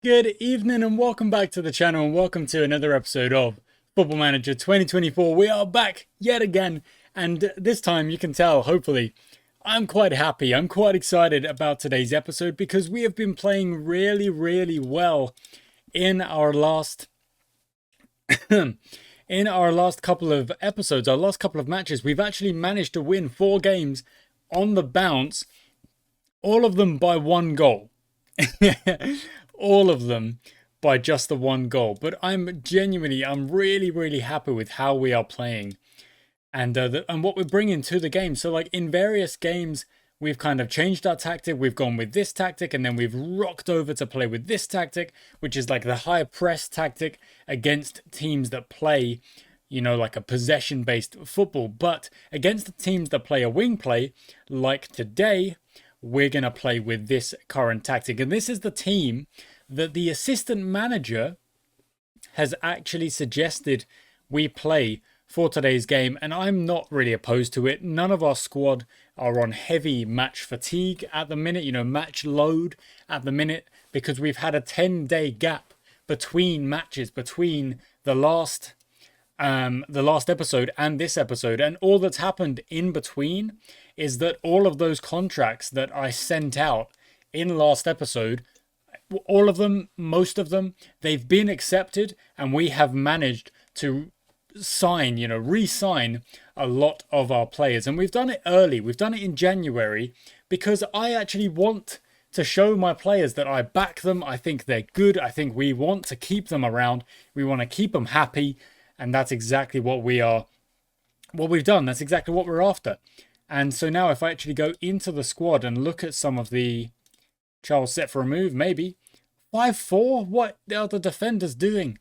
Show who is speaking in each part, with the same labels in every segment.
Speaker 1: Good evening and welcome back to the channel and welcome to another episode of Football Manager 2024. We are back yet again, and this time you can tell, hopefully, I'm quite happy. I'm quite excited about today's episode because we have been playing really well in our last in our last couple of episodes, our last couple of matches. We've actually managed to win 4 games on the bounce, all of them by 1 goal. All of them by just the 1 goal. But I'm really happy with how we are playing and what we're bringing to the game. So like in various games, we've kind of changed our tactic. We've gone with this tactic and then we've rocked over to play with this tactic, which is like the high press tactic against teams that play, like a possession-based football. But against the teams that play a wing play, like today, we're going to play with this current tactic. And this is the team that the assistant manager has actually suggested we play for today's game. And I'm not really opposed to it. None of our squad are on heavy match fatigue at the minute, match load at the minute, because we've had a 10-day gap between matches, between the last episode and this episode, and all that's happened in between is that all of those contracts that I sent out in last episode, all of them, most of them, they've been accepted, and we have managed to sign, re-sign a lot of our players. And we've done it early. We've done it in January because I actually want to show my players that I back them. I think they're good. I think we want to keep them around. We want to keep them happy. And that's exactly what we've done. That's exactly what we're after. And so now if I actually go into the squad and look at some of the Charles set for a move, maybe 5-4. What are the defenders doing?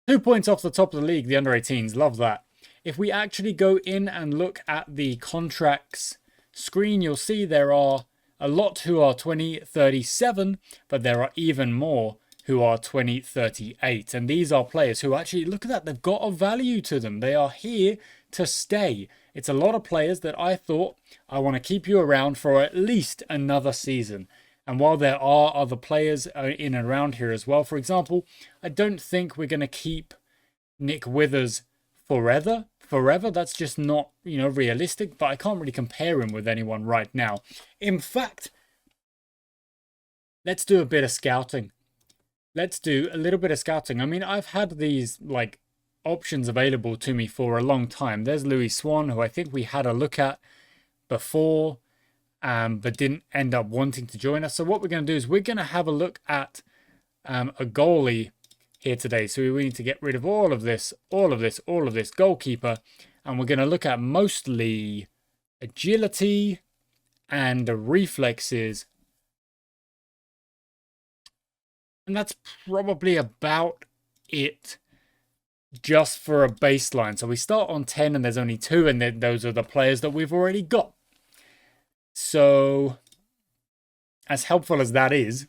Speaker 1: 2 points off the top of the league, the under-18s. Love that. If we actually go in and look at the contracts screen, you'll see there are a lot who are 2037, but there are even more who are 2038. And these are players who actually, look at that, they've got a value to them. They are here to stay. It's a lot of players that I thought, I want to keep you around for at least another season. And while there are other players in and around here as well, for example, I don't think we're going to keep Nick Withers forever. That's just not, realistic, but I can't really compare him with anyone right now. In fact, let's do a bit of scouting. Let's do a little bit of scouting. I mean, I've had these options available to me for a long time. There's Louis Swan, who I think we had a look at before, but didn't end up wanting to join us. So what we're going to do is we're going to have a look at a goalie here today. So we need to get rid of all of this goalkeeper, and we're going to look at mostly agility and reflexes. And that's probably about it just for a baseline. So we start on 10 and there's only 2, and then those are the players that we've already got. So as helpful as that is,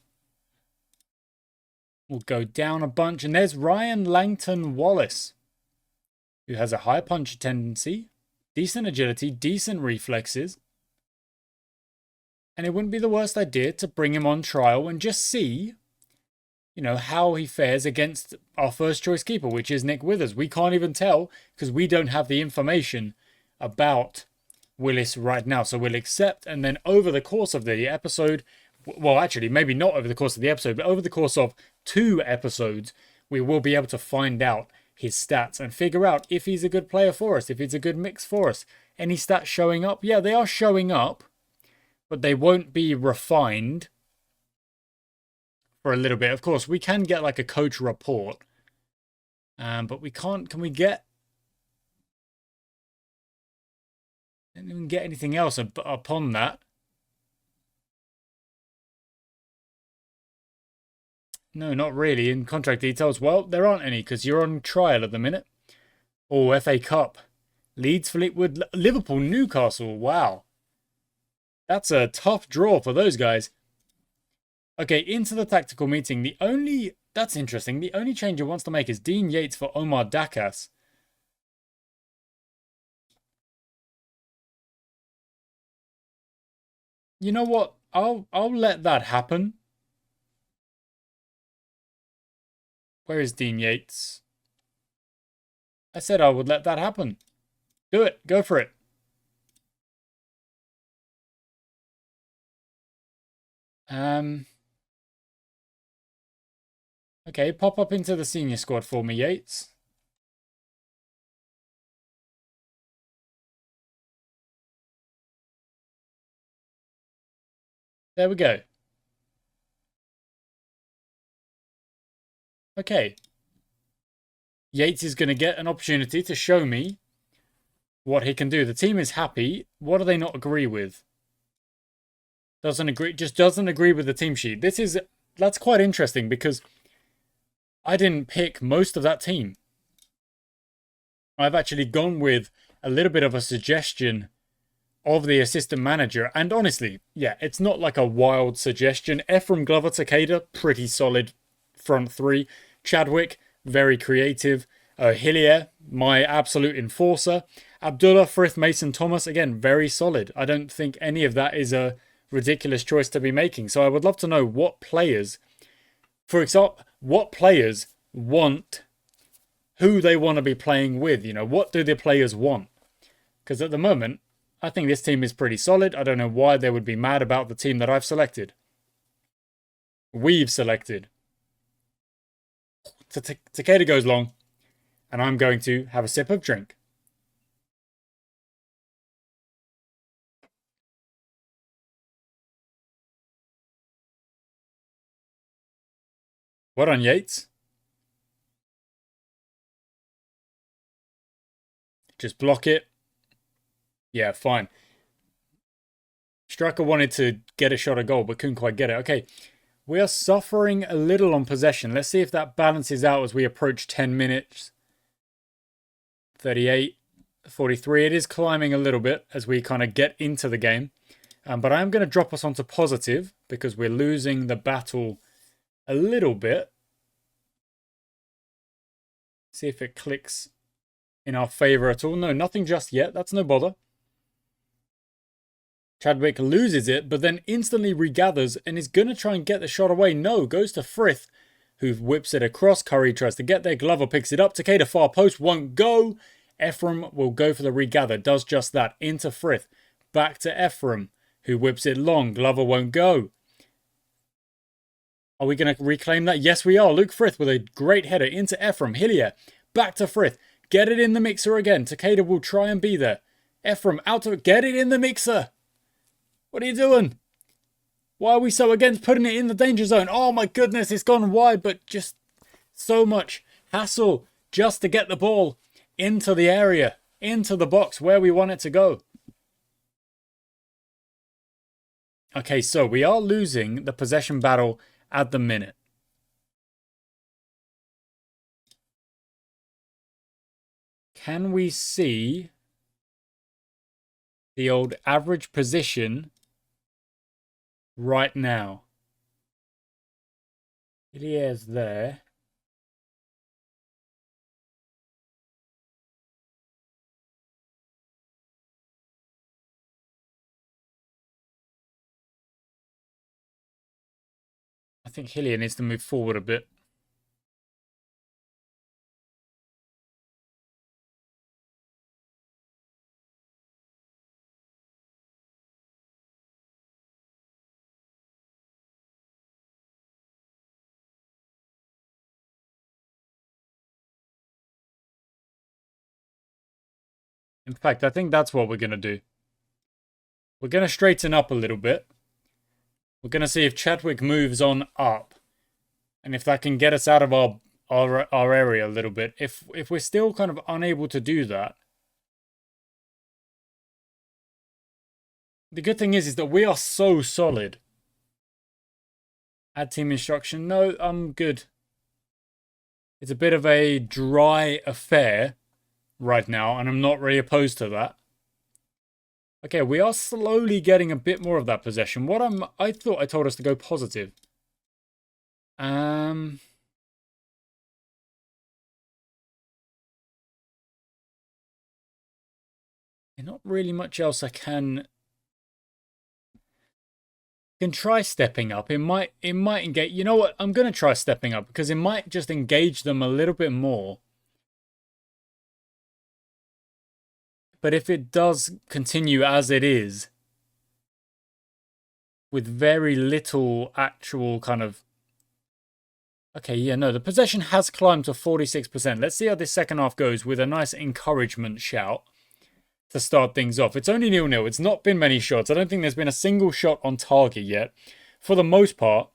Speaker 1: we'll go down a bunch, and there's Ryan Langton Wallace, who has a high punch tendency, decent agility, decent reflexes. And it wouldn't be the worst idea to bring him on trial and just see, how he fares against our first choice keeper, which is Nick Withers. We can't even tell because we don't have the information about Willis right now. So we'll accept, and then over the course of the episode, well, actually, maybe not over the course of the episode, but over the course of 2 episodes, we will be able to find out his stats and figure out if he's a good player for us, if it's a good mix for us. Any stats showing up? Yeah, they are showing up, but they won't be refined for a little bit. Of course, we can get like a coach report, but we can't. Can we get? Didn't even get anything else upon that. No, not really. In contract details, well, there aren't any because you're on trial at the minute. Oh, FA Cup. Leeds, Fleetwood, Liverpool, Newcastle. Wow. That's a tough draw for those guys. Okay, into the tactical meeting. That's interesting. The only change it wants to make is Dean Yates for Omar Dakas. You know what? I'll let that happen. Where is Dean Yates? I said I would let that happen. Do it. Go for it. Okay, pop up into the senior squad for me, Yates. There we go. Okay. Yates is going to get an opportunity to show me what he can do. The team is happy. What do they not agree with? Doesn't agree, just doesn't agree with the team sheet. That's quite interesting because I didn't pick most of that team. I've actually gone with a little bit of a suggestion of the assistant manager. And honestly, yeah, it's not like a wild suggestion. Ephraim, Glover, Takeda, pretty solid front three. Chadwick, very creative. Hillier, my absolute enforcer. Abdullah, Frith, Mason, Thomas, again, very solid. I don't think any of that is a ridiculous choice to be making. So I would love to know what players, for example, what players want who they want to be playing with. You know, what do the players want? Because at the moment, I think this team is pretty solid. I don't know why they would be mad about the team that I've selected. We've selected. Takeda goes long, and I'm going to have a sip of drink. Well done, Yates. Just block it. Yeah, fine. Striker wanted to get a shot at goal, but couldn't quite get it. Okay, we are suffering a little on possession. Let's see if that balances out as we approach 10 minutes. 38, 43. It is climbing a little bit as we kind of get into the game. But I am going to drop us onto positive because we're losing the battle a little bit. See if it clicks in our favor at all. No, nothing just yet. That's no bother. Chadwick loses it, but then instantly regathers and is going to try and get the shot away. No, goes to Frith, who whips it across. Curry tries to get there. Glover picks it up. Takeda far post, won't go. Ephraim will go for the regather. Does just that. Into Frith. Back to Ephraim, who whips it long. Glover won't go. Are we going to reclaim that? Yes, we are. Luke Frith with a great header into Ephraim. Hillier. Back to Frith. Get it in the mixer again. Takeda will try and be there. Ephraim out to it. Get it in the mixer. What are you doing? Why are we so against putting it in the danger zone? Oh my goodness, it's gone wide, but just so much hassle just to get the ball into the area, into the box where we want it to go. Okay, so we are losing the possession battle at the minute. Can we see the old average position right now? Ilier's there. I think Hillier needs to move forward a bit. In fact, I think that's what we're going to do. We're going to straighten up a little bit. We're going to see if Chadwick moves on up. And if that can get us out of our area a little bit. If we're still kind of unable to do that. The good thing is that we are so solid. Add team instruction. No, I'm good. It's a bit of a dry affair right now, and I'm not really opposed to that. Okay, we are slowly getting a bit more of that possession. I thought I told us to go positive. There's not really much else I can Can try stepping up. It might engage. You know what? I'm gonna try stepping up because it might just engage them a little bit more. But if it does continue as it is, with very little actual kind of... Okay, yeah, no, the possession has climbed to 46%. Let's see how this second half goes with a nice encouragement shout to start things off. It's only 0-0. It's not been many shots. I don't think there's been a single shot on target yet. For the most part,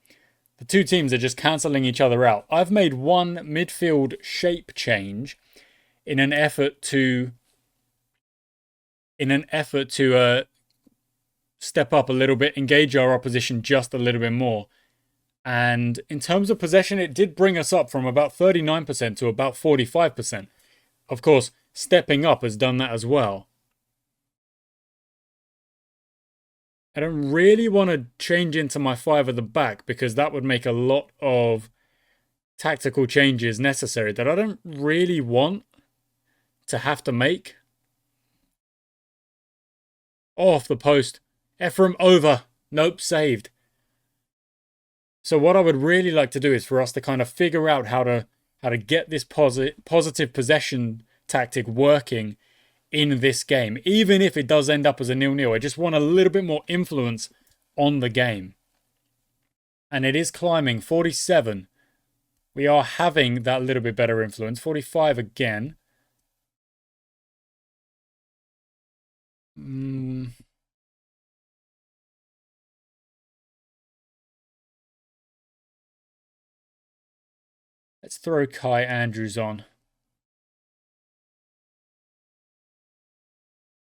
Speaker 1: the two teams are just cancelling each other out. I've made one midfield shape change in an effort to step up a little bit, engage our opposition just a little bit more. And in terms of possession, it did bring us up from about 39% to about 45%. Of course, stepping up has done that as well. I don't really want to change into my 5 at the back because that would make a lot of tactical changes necessary that I don't really want to have to make. Off the post. Ephraim over. Nope, saved. So what I would really like to do is for us to kind of figure out how to get this positive possession tactic working in this game. Even if it does end up as a 0-0, I just want a little bit more influence on the game. And it is climbing, 47. We are having that little bit better influence. 45 again. Let's throw Kai Andrews on.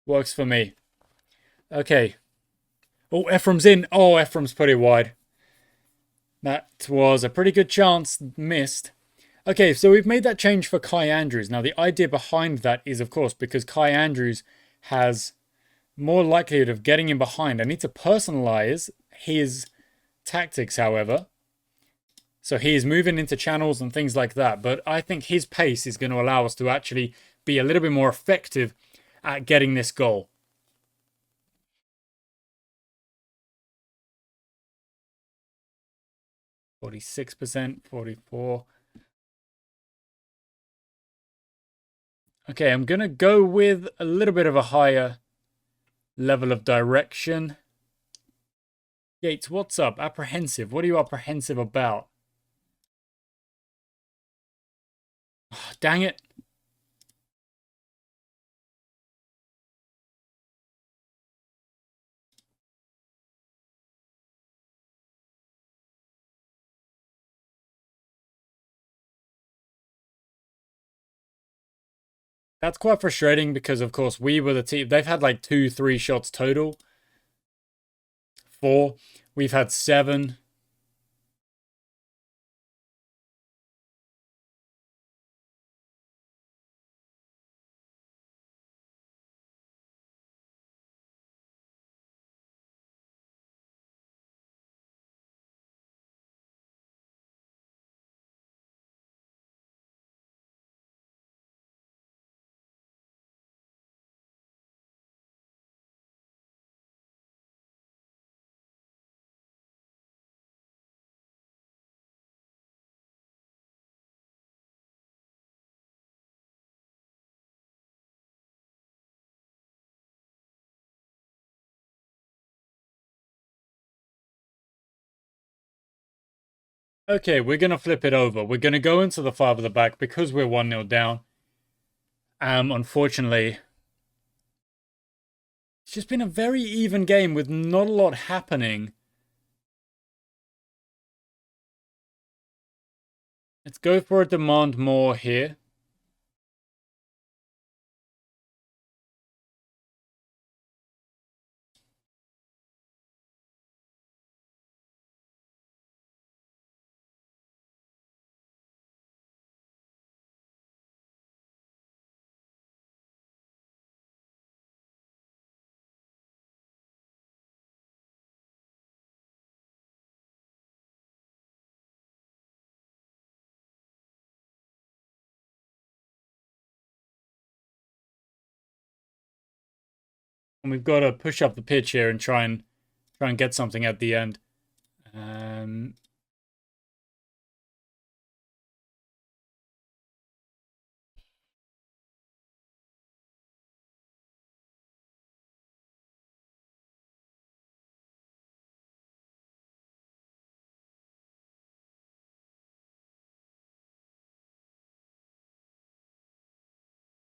Speaker 1: Works for me. Okay. Oh, Ephraim's in. Oh, Ephraim's put it wide. That was a pretty good chance. Missed. Okay, so we've made that change for Kai Andrews. Now, the idea behind that is, of course, because Kai Andrews has more likelihood of getting in behind. I need to personalize his tactics, however. So he is moving into channels and things like that. But I think his pace is going to allow us to actually be a little bit more effective at getting this goal. %, 44. Okay, I'm going to go with a little bit of a higher level of direction. Yates, what's up? Apprehensive. What are you apprehensive about? Oh, dang it. That's quite frustrating because, of course, we were the team. They've had like 2-3 shots total. 4. We've had 7. Okay, we're going to flip it over. We're going to go into the 5 at the back because we're 1-0 down. Unfortunately, it's just been a very even game with not a lot happening. Let's go for a demand more here. And we've got to push up the pitch here and try and get something at the end. Um,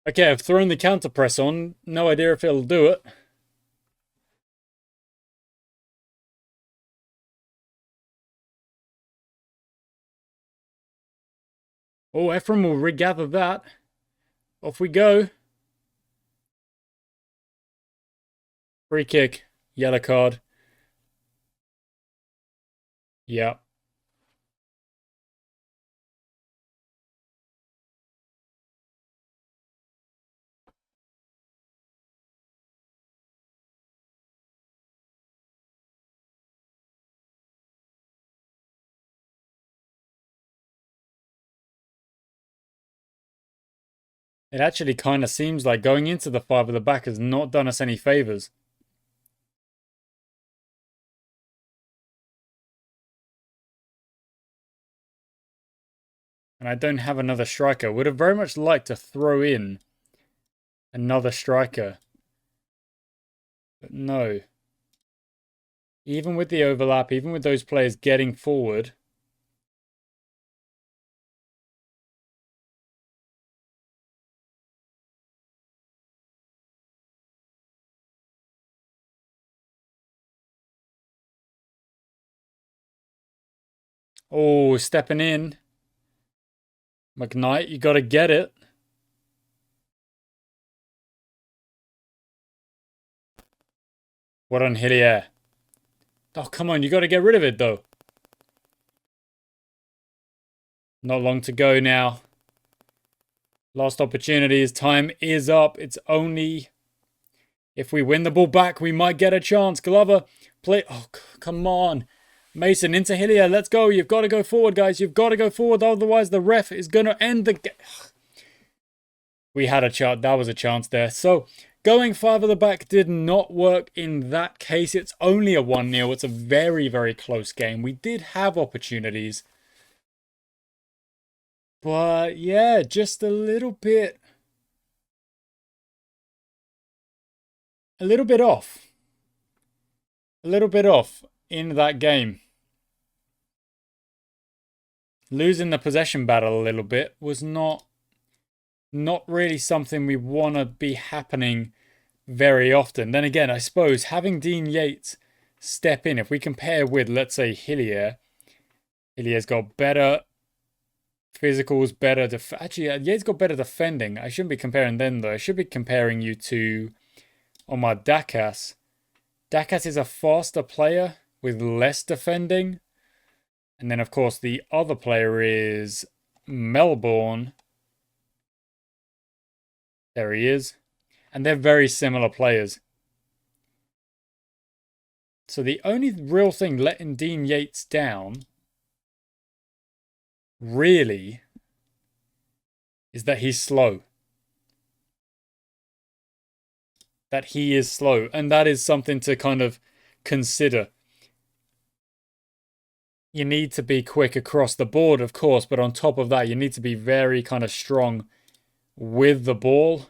Speaker 1: okay, I've thrown the counter press on. No idea if it'll do it. Oh, Ephraim will regather that. Off we go. Free kick. Yellow card. Yeah. It actually kind of seems like going into the 5 at the back has not done us any favours. And I don't have another striker. Would have very much liked to throw in another striker. But no. Even with the overlap, even with those players getting forward. Oh, stepping in. McKnight, you got to get it. What on Hillier? Oh, come on. You got to get rid of it, though. Not long to go now. Last opportunities. Time is up. It's only... If we win the ball back, we might get a chance. Glover, play... Oh, come on. Mason into Hillier. Let's go. You've got to go forward, guys. You've got to go forward. Otherwise, the ref is going to end the game. We had a chance. That was a chance there. So, going 5 at the back did not work in that case. It's only a 1-0. It's a very, very close game. We did have opportunities. But, yeah, just a little bit... A little bit off. A little bit off in that game. Losing the possession battle a little bit was not really something we want to be happening very often. Then again, I suppose having Dean Yates step in, if we compare with, let's say, Hillier, Hillier's got better physicals, better... Actually, Yates got better defending. I shouldn't be comparing them, though. I should be comparing you to Omar Dakas. Dakas is a faster player with less defending. And then, of course, the other player is Melbourne. There he is. And they're very similar players. So the only real thing letting Dean Yates down, really, is that he's slow. That he is slow. And that is something to kind of consider. You need to be quick across the board, of course, but on top of that, you need to be very kind of strong with the ball.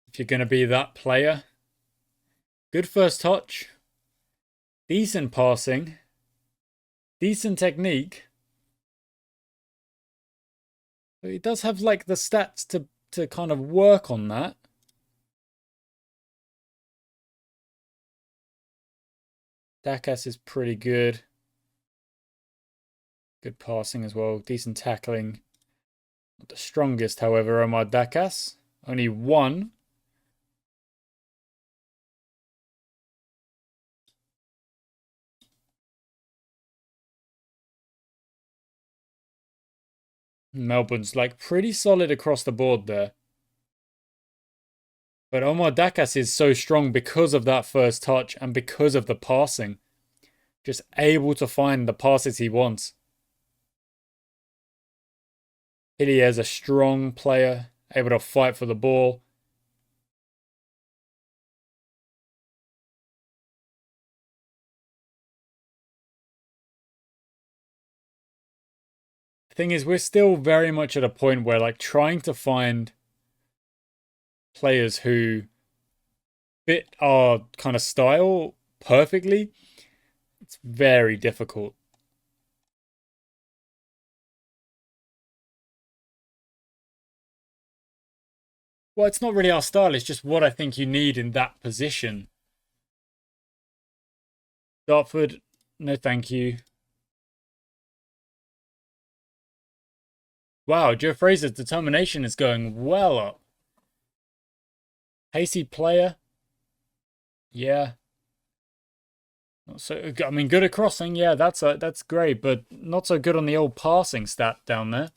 Speaker 1: If you're going to be that player. Good first touch. Decent passing. Decent technique. But he does have like the stats to kind of work on that. Dakas is pretty good. Good passing as well. Decent tackling. Not the strongest, however, Omar Dakas. Only 1. Melbourne's like pretty solid across the board there. But Omar Dakas is so strong because of that first touch and because of the passing. Just able to find the passes he wants. Hillier's a strong player, able to fight for the ball. thing is, we're still very much at a point where like trying to find players who fit our kind of style perfectly, it's very difficult. Well, it's not really our style, it's just what I think you need in that position. Dartford, no thank you. Wow, Joe Fraser's determination is going well up. Hasty player. Yeah. Not so, I mean, good at crossing. Yeah, that's great, but not so good on the old passing stat down there.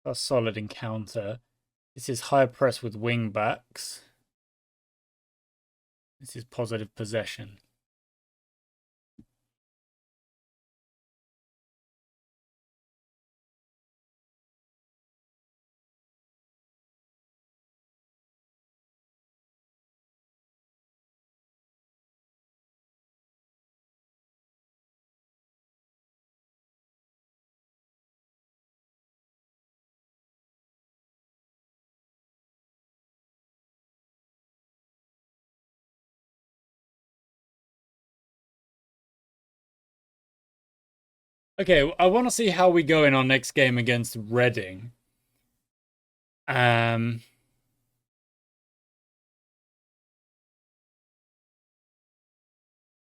Speaker 1: A solid encounter. This is high press with wing backs. This is positive possession. Okay, I want to see how we go in our next game against Reading. Um,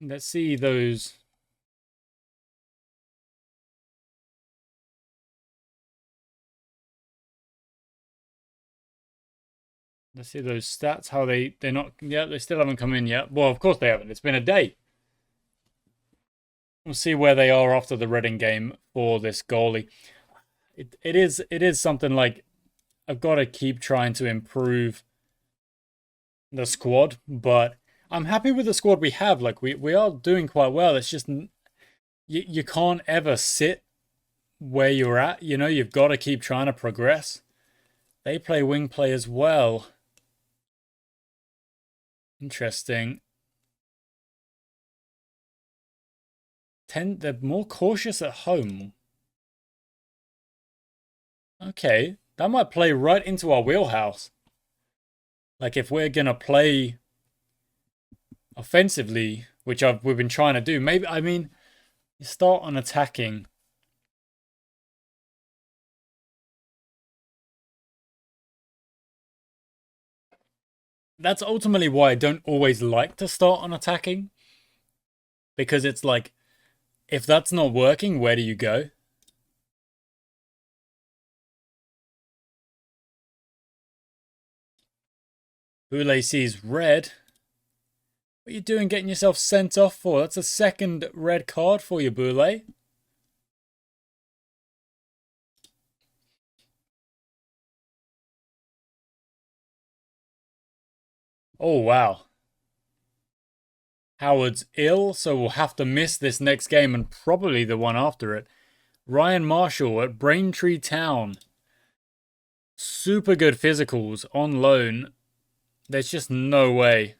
Speaker 1: let's see those. Let's see those stats. How they're not. Yeah, they still haven't come in yet. Well, of course they haven't. It's been a day. We'll see where they are after the Reading game for this goalie. It is something like I've got to keep trying to improve the squad, but I'm happy with the squad we have. Like we are doing quite well. It's just you can't ever sit where you're at. You know, you've got to keep trying to progress. They play wing play as well. Interesting. They're more cautious at home. Okay, that might play right into our wheelhouse. Like if we're gonna play offensively, which we've been trying to do, maybe I mean you start on attacking. That's ultimately why I don't always like to start on attacking. Because it's like, if that's not working, where do you go? Boulay sees red. What are you doing getting yourself sent off for? That's a second red card for you, Boulay. Oh, wow. Howard's ill, so we'll have to miss this next game and probably the one after it. Ryan Marshall at Braintree Town. Super good physicals on loan. There's just no way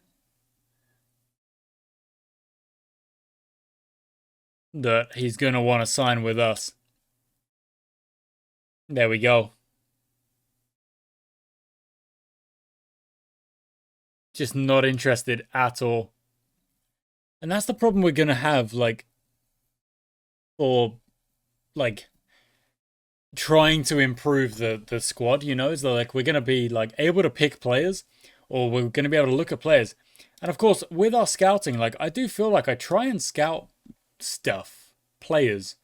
Speaker 1: that he's going to want to sign with us. There we go. Just not interested at all. And that's the problem we're going to have, like, for, like, trying to improve the squad, you know, is that, like, we're going to be, like, able to pick players, or we're going to be able to look at players. And, of course, with our scouting, like, I do feel like I try and scout stuff, players.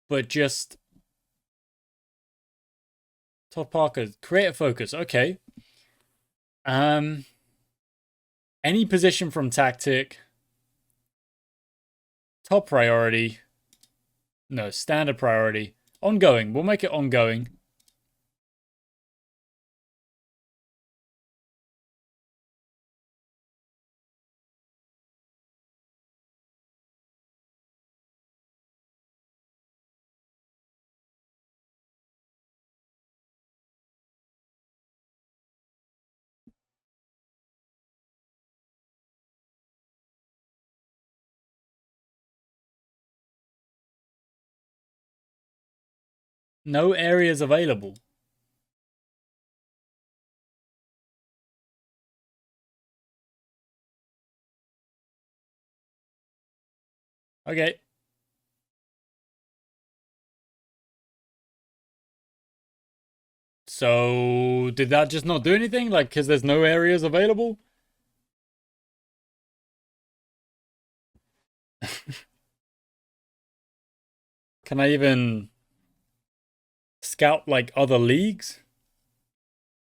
Speaker 1: But just Todd Parker, create a focus. Okay. Any position from tactic. Top priority. No, standard priority. Ongoing. We'll make it ongoing. No areas available. Okay. So, did that just not do anything? Like, because there's no areas available? Can I even scout, like, other leagues?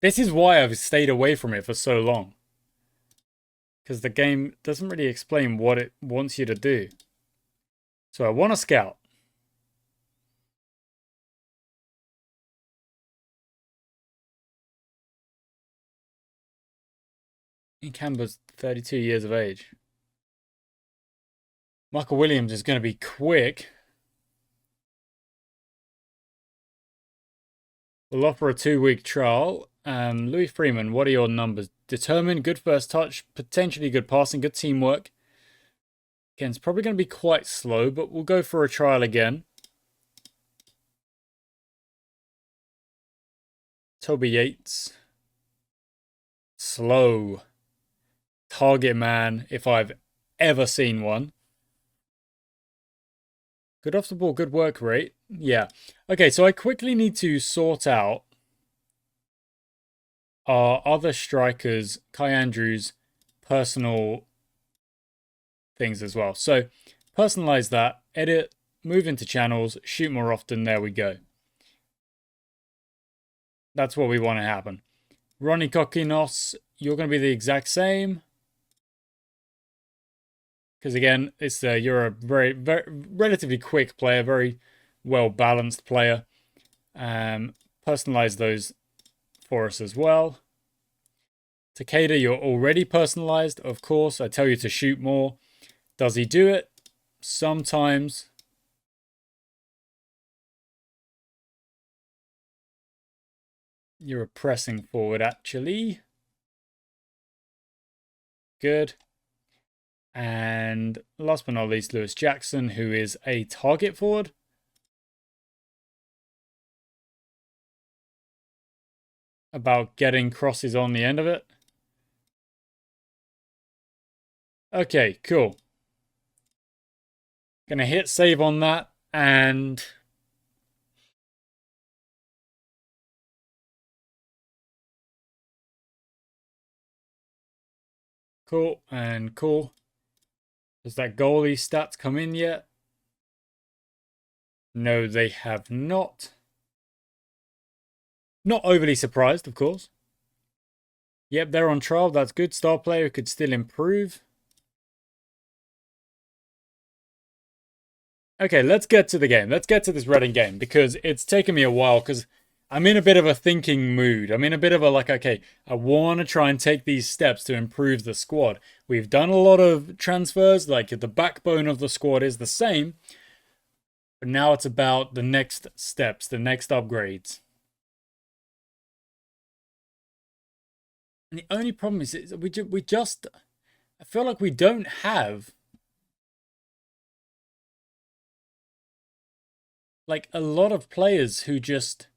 Speaker 1: This is why I've stayed away from it for so long. Because the game doesn't really explain what it wants you to do. So I want to scout. Camber's 32 years of age. Michael Williams is going to be quick. We'll offer a 2-week trial. Louis Freeman, what are your numbers? Determined, good first touch, potentially good passing, good teamwork. Again, it's probably going to be quite slow, but we'll go for a trial again. Toby Yates. Slow. Target man, if I've ever seen one. Good off the ball, good work rate. Yeah. Okay, so I quickly need to sort out our other strikers, Kai Andrews' personal things as well. So personalize that, edit, move into channels, shoot more often. There we go. That's what we want to happen. Ronnie Kokinos, you're going to be the exact same. Because again, you're a very relatively quick player, very well balanced player. Personalize those for us as well. Takeda, you're already personalized, of course. I tell you to shoot more. Does he do it? Sometimes. You're a pressing forward, actually. Good. And last but not least, Lewis Jackson, who is a target forward. About getting crosses on the end of it. Okay, cool. Gonna hit save on that, and cool, and cool. Does that goalie stats come in yet? No, they have not. Not overly surprised, of course. Yep, they're on trial. That's good. Star player could still improve. Okay, let's get to the game. Let's get to this Reading game because it's taken me a while because I'm in a bit of a thinking mood. I'm in a bit of a like, okay, I want to try and take these steps to improve the squad. We've done a lot of transfers, like the backbone of the squad is the same. But now it's about the next steps, the next upgrades. And the only problem is we just, I feel like we don't have like a lot of players who just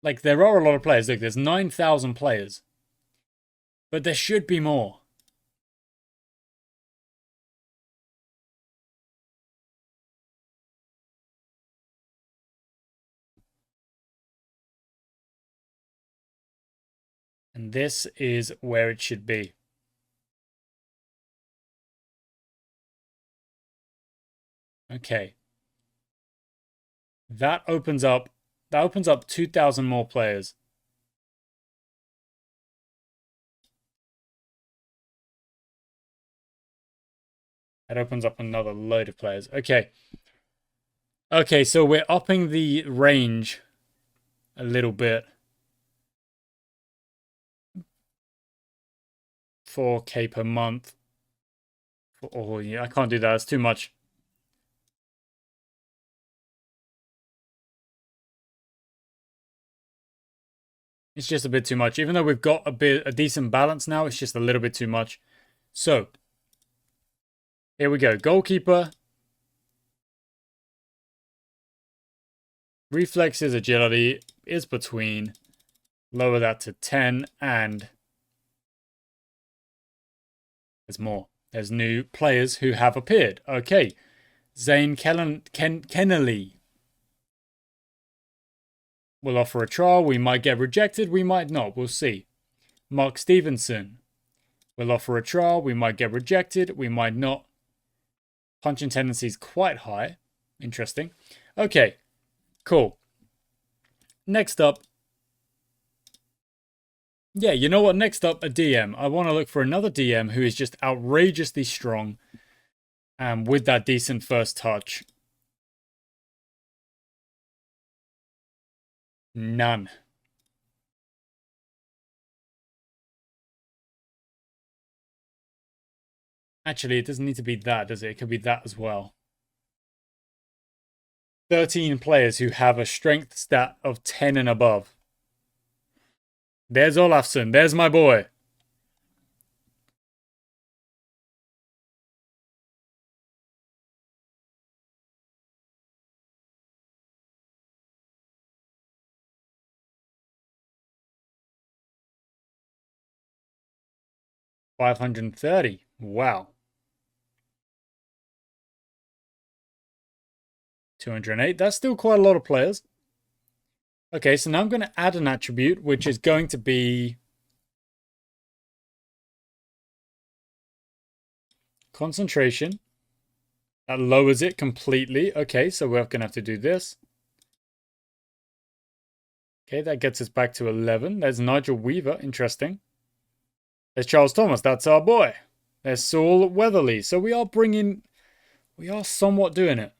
Speaker 1: like there are a lot of players. Look, there's 9,000 players, but there should be more. And this is where it should be. Okay. That opens up 2,000 more players. That opens up another load of players. Okay. Okay, so we're upping the range a little bit. 4K per month. Oh, yeah, I can't do that. It's too much. It's just a bit too much. Even though we've got a decent balance now, it's just a little bit too much. So, here we go. Goalkeeper. Reflexes, agility is between. Lower that to 10 and there's more. There's new players who have appeared. Okay. Zane Kennelly will offer a trial. We might get rejected. We might not. We'll see. Mark Stevenson will offer a trial. We might get rejected. We might not. Punching tendency is quite high. Interesting. Okay. Cool. Next up. Yeah, you know what? Next up, a DM. I want to look for another DM who is just outrageously strong and with that decent first touch. None. Actually, it doesn't need to be that, does it? It could be that as well. 13 players who have a strength stat of 10 and above. There's Olafsson. There's my boy. $530. Wow. 208. That's still quite a lot of players. Okay, so now I'm going to add an attribute, which is going to be concentration. That lowers it completely. Okay, so we're going to have to do this. Okay, that gets us back to 11. There's Nigel Weaver. Interesting. There's Charles Thomas. That's our boy. There's Saul Weatherly. So we are somewhat doing it.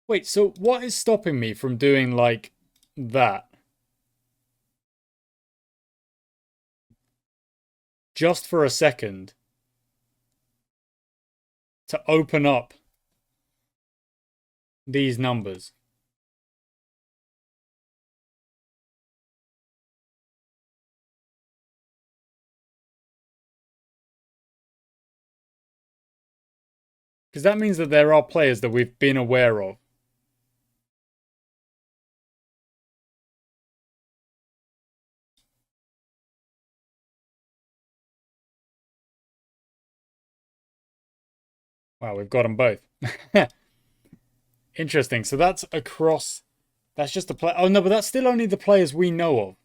Speaker 1: Wait, so what is stopping me from doing like that? Just for a second. To open up these numbers. Because that means that there are players that we've been aware of. Wow, we've got them both. Interesting. So that's across. That's just the play. Oh, no, but that's still only the players we know of.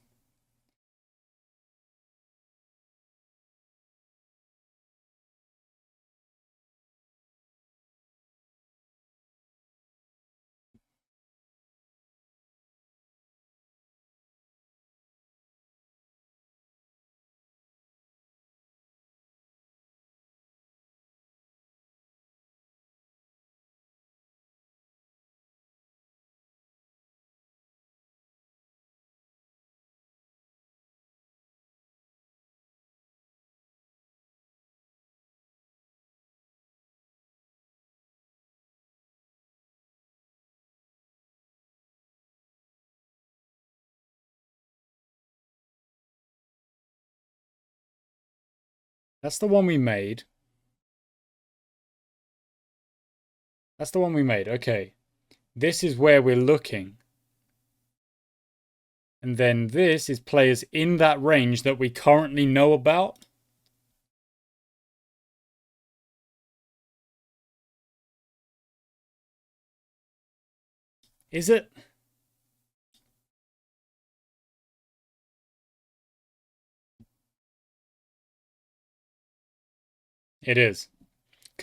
Speaker 1: That's the one we made. That's the one we made. Okay. This is where we're looking. And then this is players in that range that we currently know about. Is it? It is.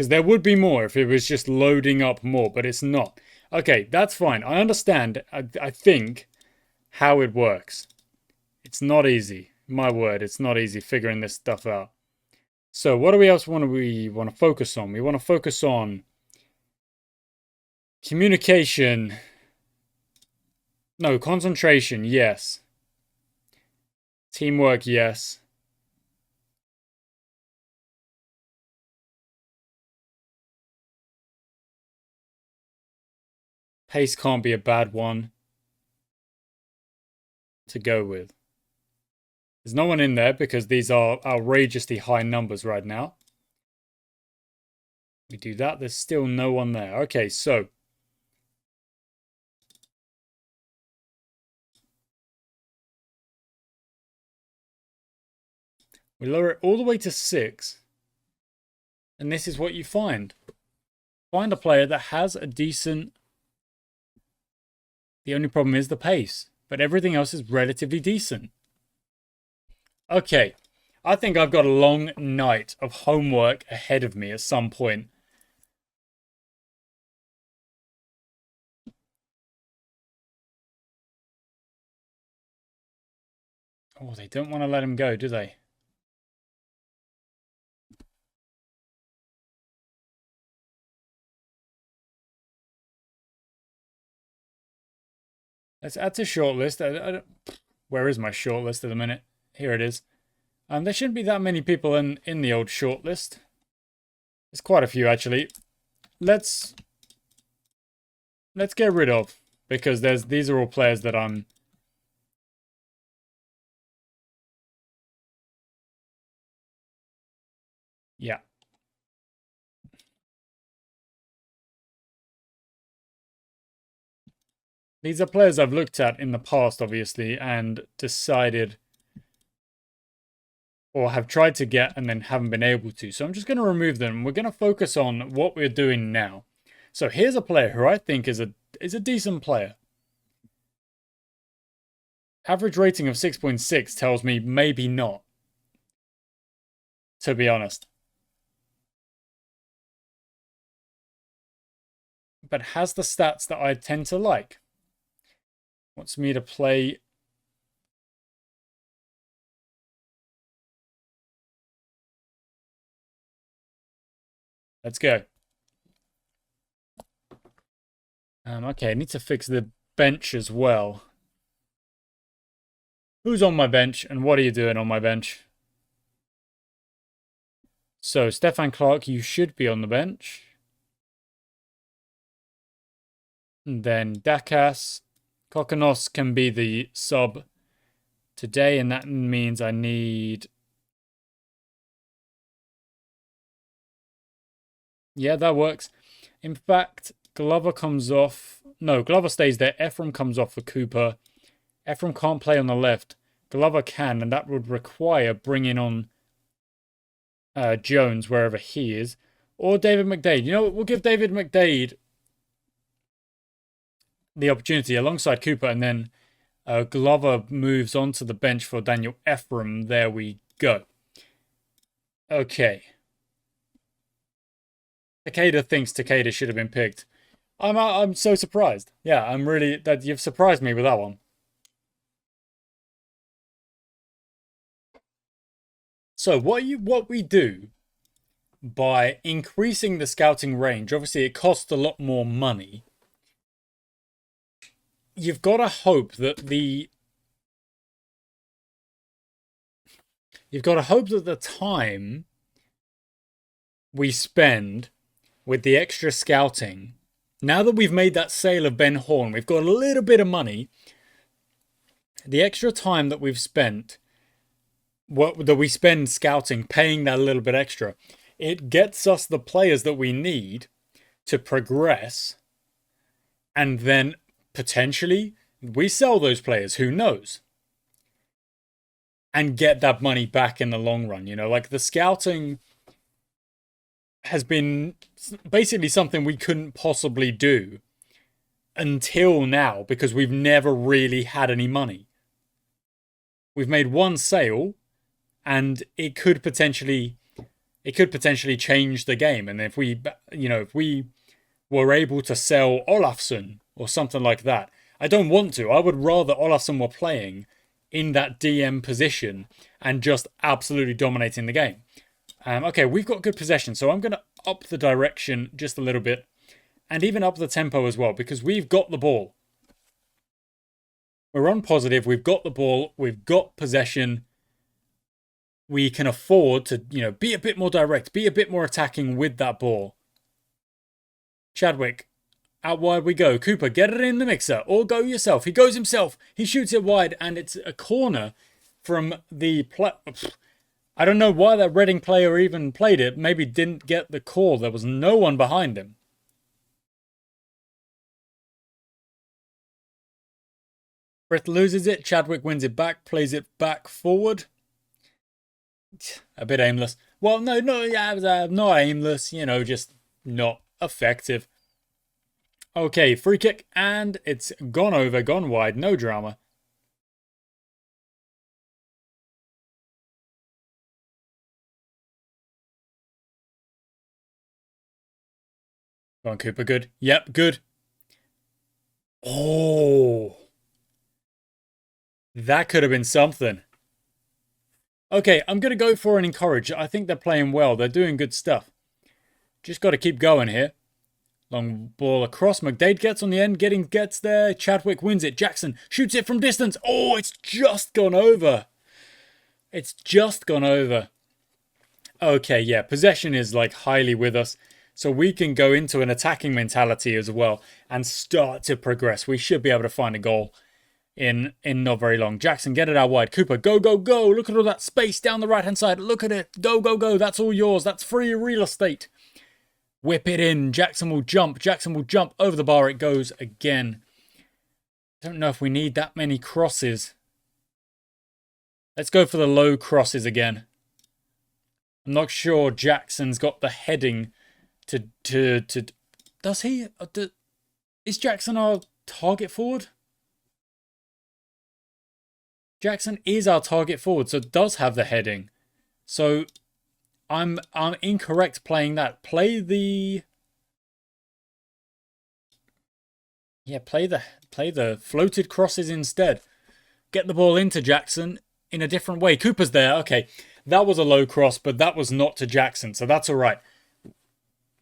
Speaker 1: Because there would be more if it was just loading up more, but it's not. Okay, that's fine. I understand, I think, how it works. It's not easy. My word, it's not easy figuring this stuff out. So what do we else want to focus on? We want to focus on communication. No, concentration, yes. Teamwork, yes. Pace can't be a bad one to go with. There's no one in there because these are outrageously high numbers right now. We do that, there's still no one there. Okay, so we lower it all the way to 6. And this is what you find. Find a player that has a decent... The only problem is the pace. But everything else is relatively decent. Okay. I think I've got a long night of homework ahead of me at some point. Oh, they don't want to let him go, do they? Let's add to shortlist. Where is my shortlist at the minute? Here it is. There shouldn't be that many people in the old shortlist. There's quite a few, actually. Let's get rid of, because these are all players that I'm... Yeah. These are players I've looked at in the past, obviously, and decided or have tried to get and then haven't been able to. So I'm just going to remove them. We're going to focus on what we're doing now. So here's a player who I think is a decent player. Average rating of 6.6 tells me maybe not, to be honest. But has the stats that I tend to like. Wants me to play... Let's go. Okay, I need to fix the bench as well. Who's on my bench and what are you doing on my bench? So, Stefan Clark, you should be on the bench. And then Dakas. Kokonos can be the sub today, and that means I need... Yeah, that works. In fact, Glover comes off... No, Glover stays there. Ephraim comes off for Cooper. Ephraim can't play on the left. Glover can, and that would require bringing on Jones wherever he is. Or David McDade. You know what? We'll give David McDade the opportunity alongside Cooper, and then Glover moves on to the bench for Daniel Ephraim. There we go. Okay. Takeda thinks Takeda should have been picked. I'm so surprised. Yeah, I'm really... that you've surprised me with that one. So what we do by increasing the scouting range, obviously it costs a lot more money. You've got to hope that the time we spend with the extra scouting, now that we've made that sale of Ben Horn, we've got a little bit of money. The extra time that we've spent, that we spend scouting, paying that little bit extra, it gets us the players that we need to progress, and then potentially we sell those players, who knows, and get that money back in the long run. You know, like the scouting has been basically something we couldn't possibly do until now because we've never really had any money. We've made one sale and it could potentially it could potentially change the game. And if we, if we were able to sell Olafsson or something like that, I don't want to. I would rather Olafsson were playing in that DM position and just absolutely dominating the game. Okay, we've got good possession, so I'm going to up the direction just a little bit and even up the tempo as well because we've got the ball. We're on positive, we've got the ball, we've got possession. We can afford to, be a bit more direct, be a bit more attacking with that ball. Chadwick, out wide we go. Cooper, get it in the mixer or go yourself. He goes himself. He shoots it wide and it's a corner from the... I don't know why that Reading player even played it. Maybe didn't get the call. There was no one behind him. Frith loses it. Chadwick wins it back. Plays it back forward. A bit aimless. Well, no, yeah, not aimless. Just not effective. Okay, free kick. And it's gone over, gone wide. No drama. Go on, Cooper. Good. Yep, good. Oh. That could have been something. Okay, I'm going to go for an encourage. I think they're playing well. They're doing good stuff. Just got to keep going here. Long ball across. McDade gets on the end. Gets there. Chadwick wins it. Jackson shoots it from distance. Oh, it's just gone over. It's just gone over. Okay, yeah. Possession is like highly with us. So we can go into an attacking mentality as well and start to progress. We should be able to find a goal in not very long. Jackson, get it out wide. Cooper, go, go, go. Look at all that space down the right-hand side. Look at it. Go, go, go. That's all yours. That's free real estate. Whip it in. Jackson will jump. Jackson will jump. Over the bar it goes again. I don't know if we need that many crosses. Let's go for the low crosses again. I'm not sure Jackson's got the heading to does he? Is Jackson our target forward? Jackson is our target forward, so it does have the heading. So I'm incorrect playing that. Play the floated crosses instead. Get the ball into Jackson in a different way. Cooper's there. Okay, that was a low cross, but that was not to Jackson, so that's all right.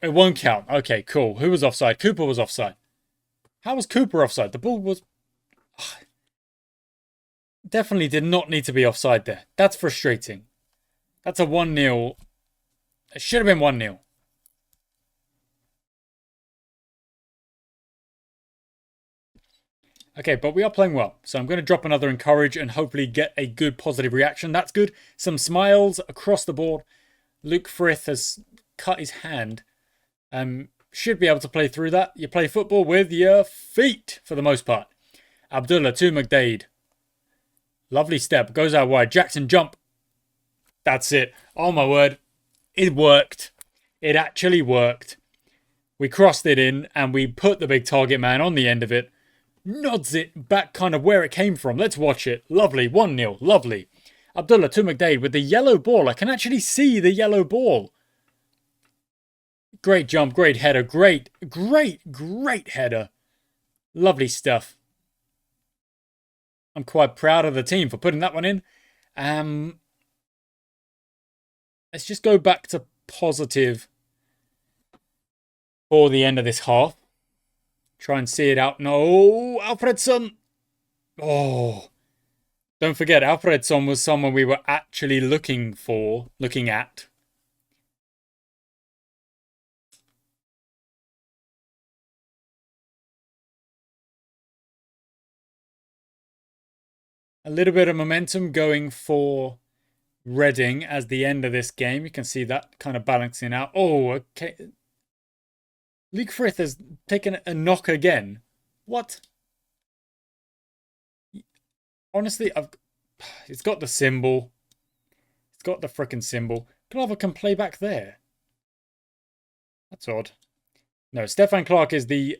Speaker 1: It won't count. Okay, cool. Who was offside? Cooper was offside. How was Cooper offside? The ball was... Definitely did not need to be offside there. That's frustrating. That's a 1-0. It should have been 1-0. Okay, but we are playing well. So I'm going to drop another encourage and hopefully get a good positive reaction. That's good. Some smiles across the board. Luke Frith has cut his hand. Should be able to play through that. You play football with your feet for the most part. Abdullah to McDade. Lovely step. Goes out wide. Jackson jump. That's it. Oh my word. It worked. It actually worked. We crossed it in and we put the big target man on the end of it. Nods it back kind of where it came from. Let's watch it. Lovely. 1-0. Lovely. Abdullah to McDade with the yellow ball. I can actually see the yellow ball. Great jump. Great header. Great header. Lovely stuff. I'm quite proud of the team for putting that one in. Let's just go back to positive for the end of this half. Try and see it out. No, Alfredsson. Oh, don't forget, Alfredsson was someone we were actually looking at. A little bit of momentum going for Reading as the end of this game. You can see that kind of balancing out. Oh, okay. Luke Frith has taken a knock again. What? Honestly, it's got the symbol. It's got the frickin' symbol. Glover can play back there. That's odd. No, Stefan Clark is the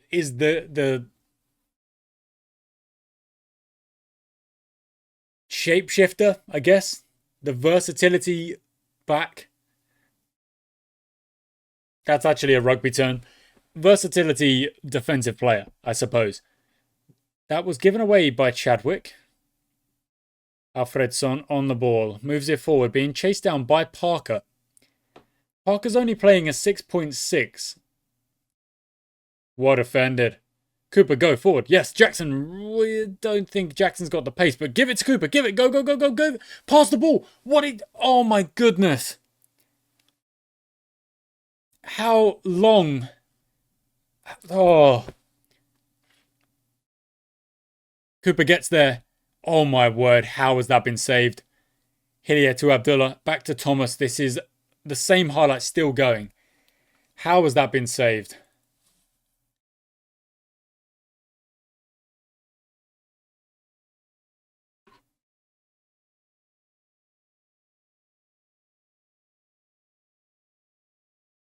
Speaker 1: shapeshifter, I guess. The versatility back. That's actually a rugby term. Versatility defensive player, I suppose. That was given away by Chadwick. Alfredsson on the ball. Moves it forward, being chased down by Parker. Parker's only playing a 6.6. Well defended. Cooper, go forward. Yes, Jackson. We don't think Jackson's got the pace, but give it to Cooper. Give it. Go, go, go, go, go. Pass the ball. Oh, my goodness. How long? Oh. Cooper gets there. Oh, my word. How has that been saved? Hillier to Abdullah. Back to Thomas. This is the same highlight still going. How has that been saved?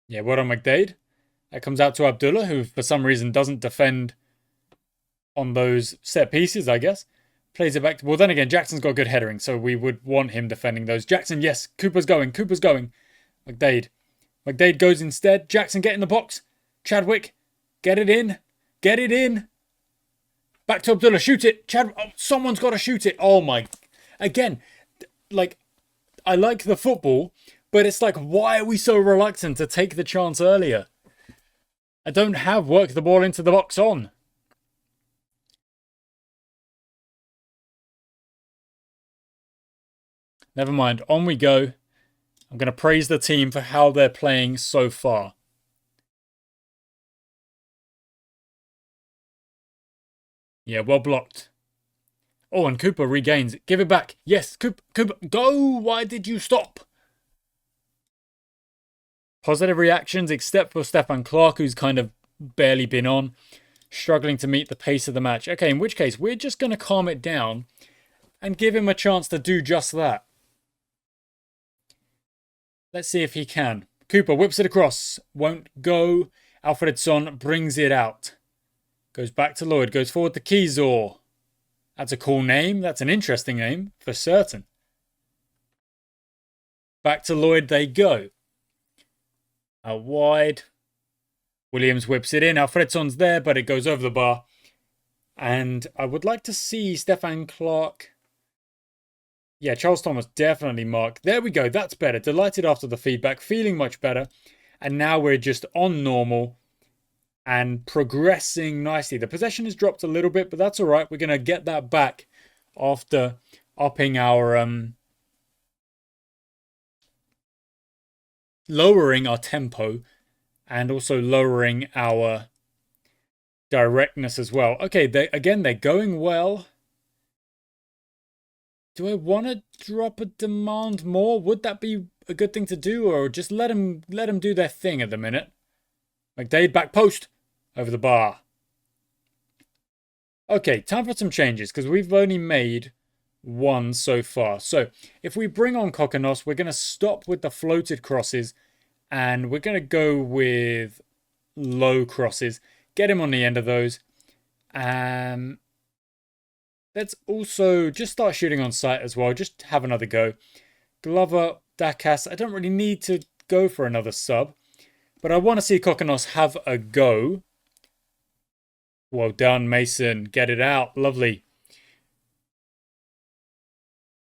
Speaker 1: Yeah, well done, McDade. That comes out to Abdullah, who for some reason doesn't defend on those set pieces, I guess. Plays it back. Well, then again, Jackson's got good headering, so we would want him defending those. Jackson, yes. Cooper's going. Cooper's going. McDade. McDade goes instead. Jackson, get in the box. Chadwick, get it in. Get it in. Back to Abdullah. Shoot it. Someone's got to shoot it. Oh, my. Again, like, I like the football, but it's like, why are we so reluctant to take the chance earlier? I don't have work the ball into the box on. Never mind. On we go. I'm going to praise the team for how they're playing so far. Yeah, well blocked. Oh, and Cooper regains it. Give it back. Yes, Cooper, go. Why did you stop? Positive reactions, except for Stefan Clark, who's kind of barely been on. Struggling to meet the pace of the match. Okay, in which case, we're just going to calm it down and give him a chance to do just that. Let's see if he can. Cooper whips it across. Won't go. Alfredsson brings it out. Goes back to Lloyd. Goes forward to Keyzor. That's a cool name. That's an interesting name, for certain. Back to Lloyd they go. Out wide. Williams whips it in. Alfredsson's there, but it goes over the bar. And I would like to see Stefan Clark. Yeah, Charles Thomas definitely marked. There we go. That's better. Delighted after the feedback. Feeling much better. And now we're just on normal and progressing nicely. The possession has dropped a little bit, but that's all right. We're going to get that back after upping our... lowering our tempo and also lowering our directness as well. Okay, they're going well. Do I want to drop a demand more? Would that be a good thing to do, or just let them do their thing at the minute? McDade back post over the bar. Okay, time for some changes because we've only made one so far. So if we bring on Kokonos, we're going to stop with the floated crosses and we're going to go with low crosses. Get him on the end of those. Let's also just start shooting on sight as well. Just have another go. Glover, Dakas. I don't really need to go for another sub. But I want to see Kokonos have a go. Well done, Mason. Get it out. Lovely.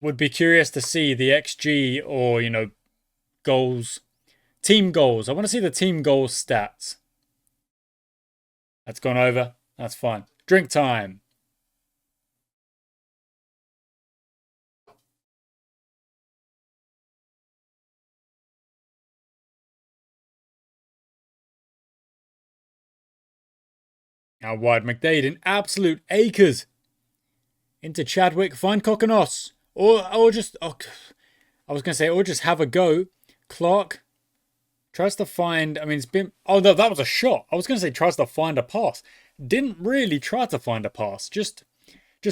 Speaker 1: Would be curious to see the XG or, goals. Team goals. I want to see the team goals stats. That's gone over. That's fine. Drink time. Now wide McDade in absolute acres. Into Chadwick. Find Kokonos. Or just... Oh, I was going to say, or just have a go. Clark tries to find... I mean, it's been... Oh, no, that was a shot. I was going to say tries to find a pass. Didn't really try to find a pass. Just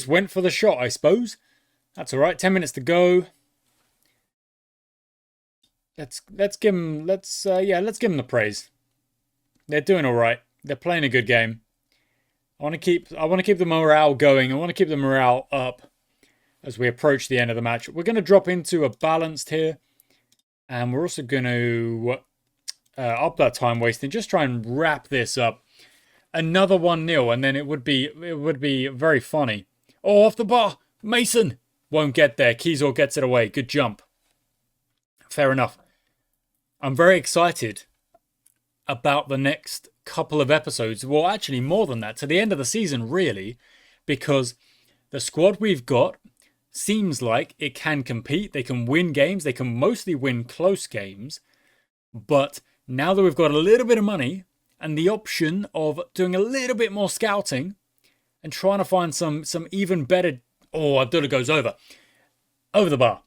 Speaker 1: went for the shot, I suppose. That's all right. 10 minutes to go. Let's give them... Let's give them the praise. They're doing all right. They're playing a good game. I want to keep the morale going. I want to keep the morale up as we approach the end of the match. We're going to drop into a balanced here. And we're also going to up that time wasting. Just try and wrap this up. Another 1-0, and then it would be very funny. Oh, off the bar. Mason won't get there. Kiesel gets it away. Good jump. Fair enough. I'm very excited about the next couple of episodes. Well, actually more than that. To the end of the season, really. Because the squad we've got seems like it can compete. They can win games. They can mostly win close games. But now that we've got a little bit of money and the option of doing a little bit more scouting and trying to find some even better... Oh, Abdullah goes over the bar.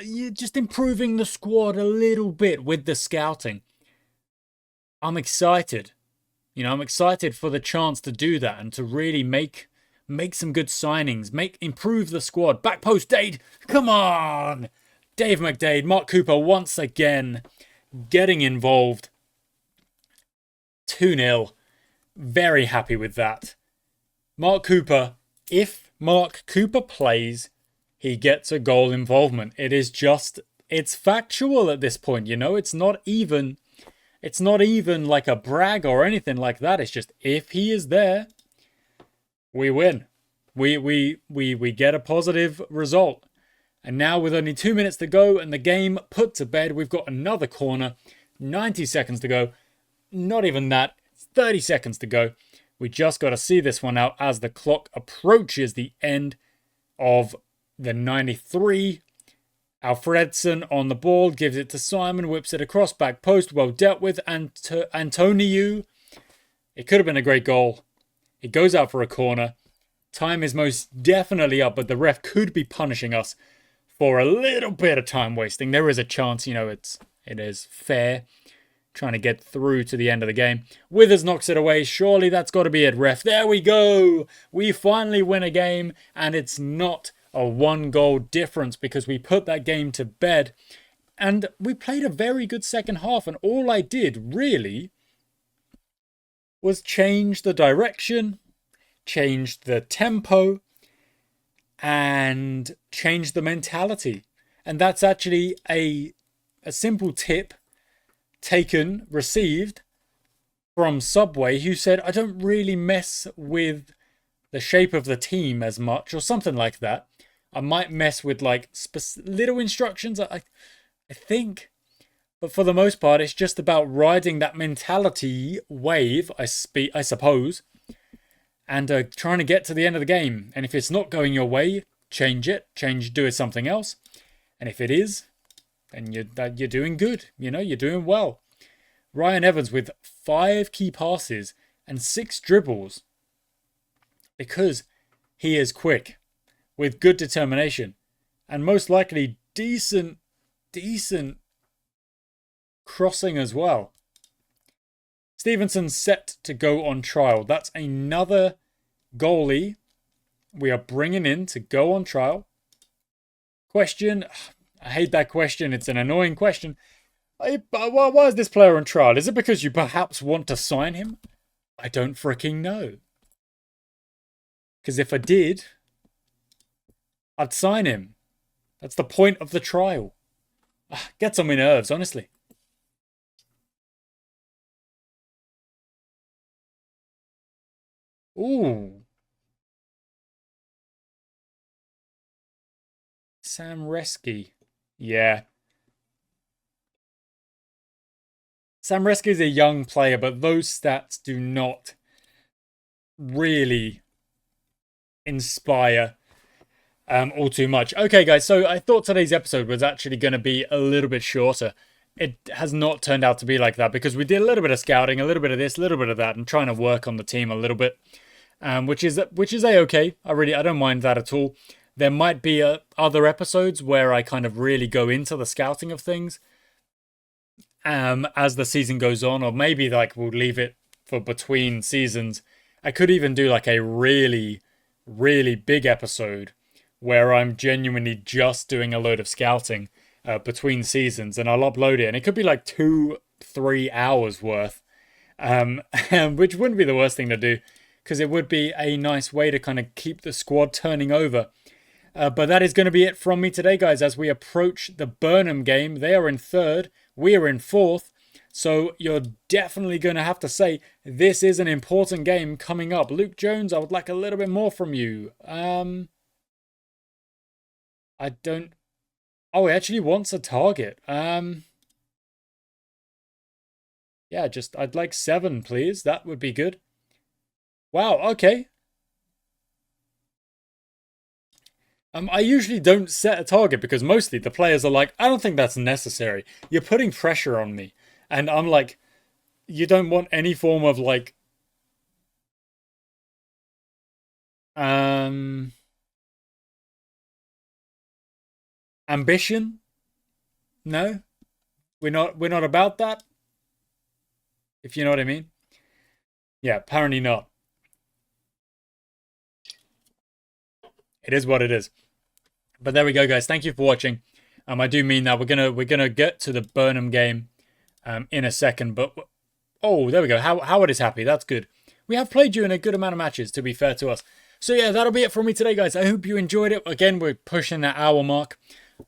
Speaker 1: You're just improving the squad a little bit with the scouting. I'm excited. I'm excited for the chance to do that and to really make some good signings. Improve the squad. Back post, Dade. Come on. Dave McDade. Mark Cooper once again getting involved. 2-0. Very happy with that. Mark Cooper. If Mark Cooper plays, he gets a goal involvement. It's factual at this point, It's not even like a brag or anything like that. It's just if he is there, we win. We get a positive result. And now with only 2 minutes to go and the game put to bed, we've got another corner. 90 seconds to go. Not even that. 30 seconds to go. We just got to see this one out as the clock approaches the end of the 93. Alfredson on the ball, gives it to Simon, whips it across, back post, well dealt with, and to Antoniu. It could have been a great goal. It goes out for a corner. Time is most definitely up, but the ref could be punishing us for a little bit of time wasting. There is a chance, it is fair. Trying to get through to the end of the game. Withers knocks it away. Surely that's got to be it, ref. There we go. We finally win a game, and it's not a 1-goal difference because we put that game to bed. And we played a very good second half, and all I did, really, was change the direction, change the tempo, and change the mentality. And that's actually a simple tip received from Subway, who said, I don't really mess with the shape of the team as much, or something like that. I might mess with like little instructions, I think. But for the most part, it's just about riding that mentality wave, I suppose, and trying to get to the end of the game. And if it's not going your way, change it. Do it something else. And if it is, then you're doing good. You're doing well. Ryan Evans with 5 key passes and 6 dribbles. Because he is quick, with good determination, and most likely decent crossing as well. Stevenson's set to go on trial. That's another goalie we are bringing in to go on trial. Question. I hate that question. It's an annoying question. Why is this player on trial? Is it because you perhaps want to sign him? I don't freaking know. Because if I did, I'd sign him. That's the point of the trial. Gets on my nerves, honestly. Ooh. Sam Reski. Yeah. Sam Reski is a young player, but those stats do not really inspire all too much. Okay, guys, so I thought today's episode was actually going to be a little bit shorter. It has not turned out to be like that because we did a little bit of scouting, a little bit of this, a little bit of that, and trying to work on the team a little bit, which is a-okay. I don't mind that at all. There might be other episodes where I kind of really go into the scouting of things as the season goes on, or maybe like we'll leave it for between seasons. I could even do like a really, really big episode where I'm genuinely just doing a load of scouting between seasons, and I'll upload it, and it could be like 2-3 hours worth, which wouldn't be the worst thing to do because it would be a nice way to kind of keep the squad turning over. But that is going to be it from me today, guys, as we approach the Burnham game. They are in third. We are in fourth. So you're definitely going to have to say this is an important game coming up. Luke Jones, I would like a little bit more from you. I don't... Oh, he actually wants a target. Yeah, I'd like 7, please. That would be good. Wow, okay. I usually don't set a target because mostly the players are like, I don't think that's necessary. You're putting pressure on me. And I'm like, you don't want any form of like... ambition? No? We're not about that? If you know what I mean. Yeah, apparently not. It is what it is. But there we go, guys. Thank you for watching. I do mean that we're gonna get to the Burnham game in a second. But oh, there we go. Howard is happy. That's good. We have played you in a good amount of matches, to be fair to us. So yeah, that'll be it from me today, guys. I hope you enjoyed it. Again, we're pushing that hour mark.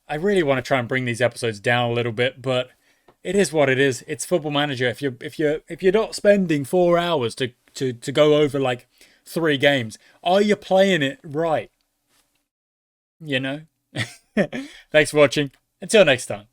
Speaker 1: I really want to try and bring these episodes down a little bit, but it is what it is. It's Football Manager. If you're not spending 4 hours to go over like 3 games, are you playing it right? You know? Thanks for watching. Until next time.